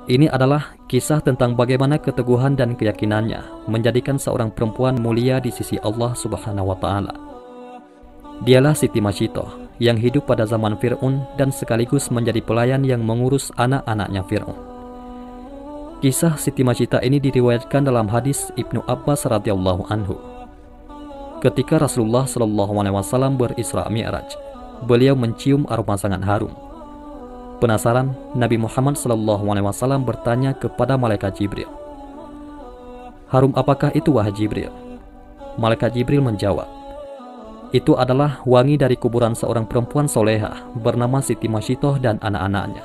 Ini adalah kisah tentang bagaimana keteguhan dan keyakinannya menjadikan seorang perempuan mulia di sisi Allah Subhanahu wa Ta'ala. Dialah Siti Masyitoh yang hidup pada zaman Fir'aun dan sekaligus menjadi pelayan yang mengurus anak-anaknya Fir'aun. Kisah Siti Masyitoh ini diriwayatkan dalam hadis Ibnu Abbas radhiyallahu anhu. Ketika Rasulullah SAW berisra Mi'raj, beliau mencium aroma sangat harum. Penasaran, Nabi Muhammad SAW bertanya kepada Malaikat Jibril, "Harum apakah itu wahai Jibril?" Malaikat Jibril menjawab, "Itu adalah wangi dari kuburan seorang perempuan solehah bernama Siti Masyitoh dan anak-anaknya."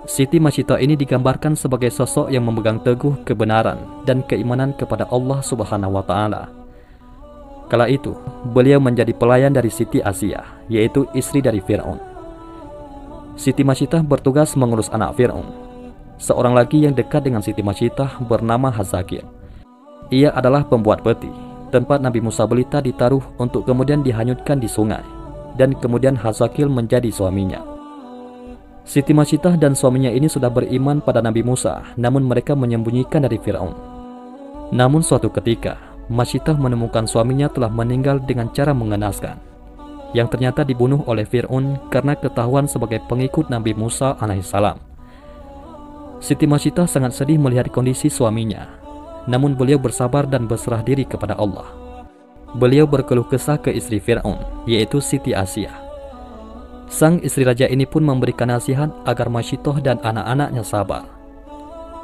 Siti Masyitoh ini digambarkan sebagai sosok yang memegang teguh kebenaran dan keimanan kepada Allah Subhanahu wa Ta'ala. Kala itu, beliau menjadi pelayan dari Siti Asiyah, yaitu istri dari Fir'aun. Siti Masyitoh bertugas mengurus anak Fir'aun. Seorang lagi yang dekat dengan Siti Masyitoh bernama Hazakil. Ia adalah pembuat peti, tempat Nabi Musa belita ditaruh untuk kemudian dihanyutkan di sungai, dan kemudian Hazakil menjadi suaminya. Siti Masyitoh dan suaminya ini sudah beriman pada Nabi Musa, namun mereka menyembunyikan dari Fir'aun. Namun suatu ketika, Masyitoh menemukan suaminya telah meninggal dengan cara mengenaskan, yang ternyata dibunuh oleh Fir'aun karena ketahuan sebagai pengikut Nabi Musa alaihissalam. Siti Masyitoh sangat sedih melihat kondisi suaminya, namun beliau bersabar dan berserah diri kepada Allah. Beliau berkeluh kesah ke istri Fir'aun, yaitu Siti Asiyah. Sang istri raja ini pun memberikan nasihat agar Masyitoh dan anak-anaknya sabar.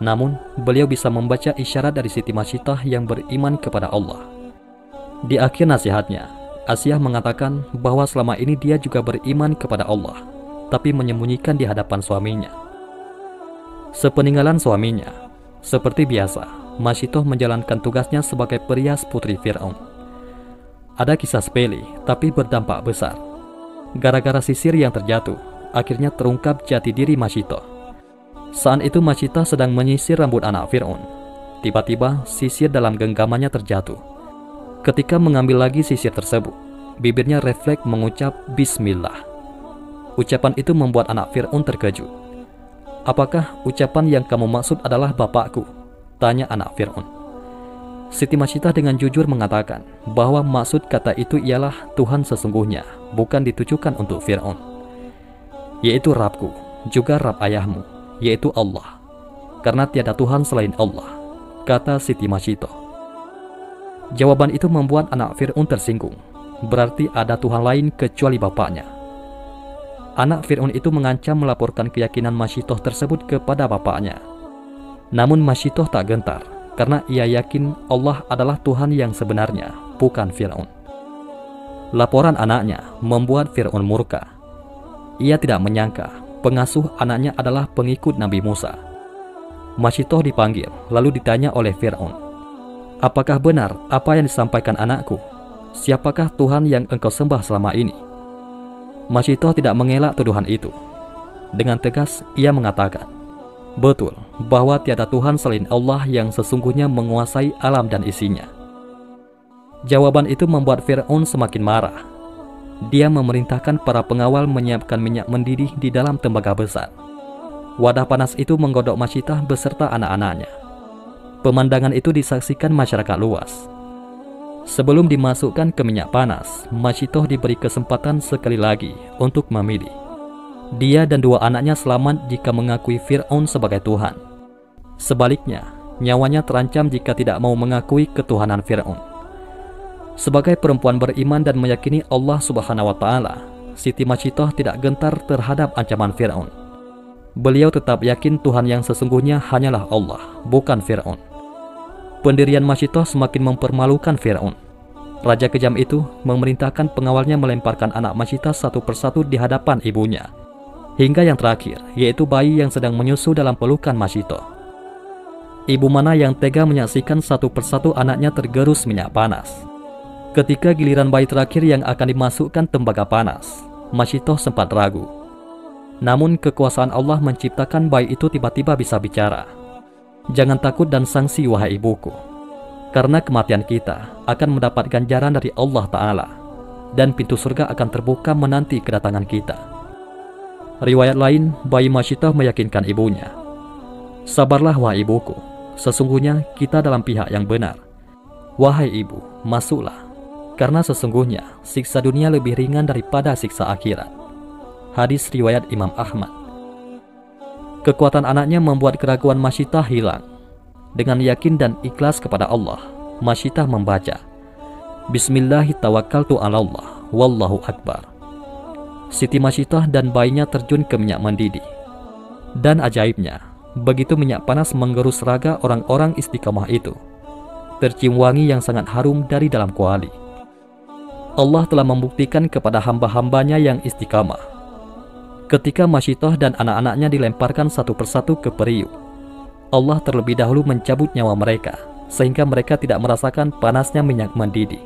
Namun, beliau bisa membaca isyarat dari Siti Masyitoh yang beriman kepada Allah. Di akhir nasihatnya, Asiyah mengatakan bahwa selama ini dia juga beriman kepada Allah, tapi menyembunyikan di hadapan suaminya. Sepeninggalan suaminya, seperti biasa, Masyitoh menjalankan tugasnya sebagai perias putri Fir'aun. Ada kisah sepele, tapi berdampak besar. Gara-gara sisir yang terjatuh, akhirnya terungkap jati diri Masyitoh. Saat itu Masyitoh sedang menyisir rambut anak Fir'aun. Tiba-tiba sisir dalam genggamannya terjatuh. Ketika mengambil lagi sisir tersebut, bibirnya refleks mengucap Bismillah. Ucapan itu membuat anak Fir'aun terkejut. "Apakah ucapan yang kamu maksud adalah bapakku?" tanya anak Fir'aun. Siti Masyitoh dengan jujur mengatakan bahwa maksud kata itu ialah Tuhan sesungguhnya, bukan ditujukan untuk Fir'aun, yaitu Rabbku, juga Rabb ayahmu, yaitu Allah, karena tiada Tuhan selain Allah, kata Siti Masyitoh. Jawaban itu membuat anak Fir'aun tersinggung. Berarti ada Tuhan lain kecuali bapaknya. Anak Fir'aun itu mengancam melaporkan keyakinan Masyitoh tersebut kepada bapaknya. Namun Masyitoh tak gentar, karena ia yakin Allah adalah Tuhan yang sebenarnya, bukan Fir'aun. Laporan anaknya membuat Fir'aun murka. Ia tidak menyangka pengasuh anaknya adalah pengikut Nabi Musa. Masyitoh dipanggil, lalu ditanya oleh Fir'aun, "Apakah benar apa yang disampaikan anakku? Siapakah Tuhan yang engkau sembah selama ini?" Masyitoh tidak mengelak tuduhan itu. Dengan tegas ia mengatakan, "Betul, bahwa tiada Tuhan selain Allah yang sesungguhnya menguasai alam dan isinya." Jawaban itu membuat Fir'aun semakin marah. Dia memerintahkan para pengawal menyiapkan minyak mendidih di dalam tembaga besar. Wadah panas itu menggodok Masyitoh beserta anak-anaknya. Pemandangan itu disaksikan masyarakat luas. Sebelum dimasukkan ke minyak panas, Masyitoh diberi kesempatan sekali lagi untuk memilih. Dia dan dua anaknya selamat jika mengakui Fir'aun sebagai Tuhan. Sebaliknya, nyawanya terancam jika tidak mau mengakui ketuhanan Fir'aun. Sebagai perempuan beriman dan meyakini Allah Subhanahu wa Ta'ala, Siti Masyitoh tidak gentar terhadap ancaman Fir'aun. Beliau tetap yakin Tuhan yang sesungguhnya hanyalah Allah, bukan Fir'aun. Pendirian Masyitoh semakin mempermalukan Fir'aun. Raja kejam itu memerintahkan pengawalnya melemparkan anak Masyitoh satu persatu di hadapan ibunya, hingga yang terakhir, yaitu bayi yang sedang menyusu dalam pelukan Masyitoh. Ibu mana yang tega menyaksikan satu persatu anaknya tergerus minyak panas. Ketika giliran bayi terakhir yang akan dimasukkan tembaga panas, Masyitoh sempat ragu. Namun kekuasaan Allah menciptakan bayi itu tiba-tiba bisa bicara. "Jangan takut dan sangsi wahai ibuku, karena kematian kita akan mendapat ganjaran dari Allah Ta'ala, dan pintu surga akan terbuka menanti kedatangan kita." Riwayat lain, bayi Masyitoh meyakinkan ibunya Sabarlah wahai ibuku, sesungguhnya kita dalam pihak yang benar. Wahai ibu, masuklah, karena sesungguhnya siksa dunia lebih ringan daripada siksa akhirat. Hadis riwayat Imam Ahmad. Kekuatan anaknya membuat keraguan Masyitah hilang. Dengan yakin dan ikhlas kepada Allah, Masyitah membaca, Bismillahirrahmanirrahim, wallahu akbar. Siti Masyitah dan bayinya terjun ke minyak mendidih. Dan ajaibnya, begitu minyak panas menggerus raga orang-orang istiqamah itu, tercium wangi yang sangat harum dari dalam kuali. Allah telah membuktikan kepada hamba-hambanya yang istiqamah. Ketika Masyitah dan anak-anaknya dilemparkan satu persatu ke periuk, Allah terlebih dahulu mencabut nyawa mereka, sehingga mereka tidak merasakan panasnya minyak mendidih.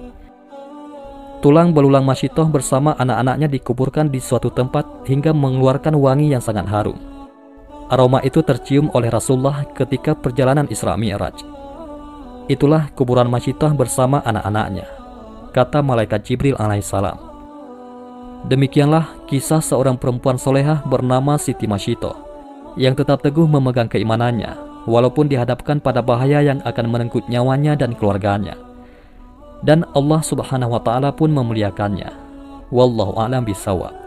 Tulang belulang Masyitah bersama anak-anaknya dikuburkan di suatu tempat hingga mengeluarkan wangi yang sangat harum. Aroma itu tercium oleh Rasulullah ketika perjalanan Isra Mi'raj. Itulah kuburan Masyitah bersama anak-anaknya, kata malaikat Jibril alaihissalam. Demikianlah kisah seorang perempuan solehah bernama Siti Masyitah yang tetap teguh memegang keimanannya walaupun dihadapkan pada bahaya yang akan merenggut nyawanya dan keluarganya. Dan Allah Subhanahu wa Ta'ala pun memuliakannya. Wallahu a'lam bishawab.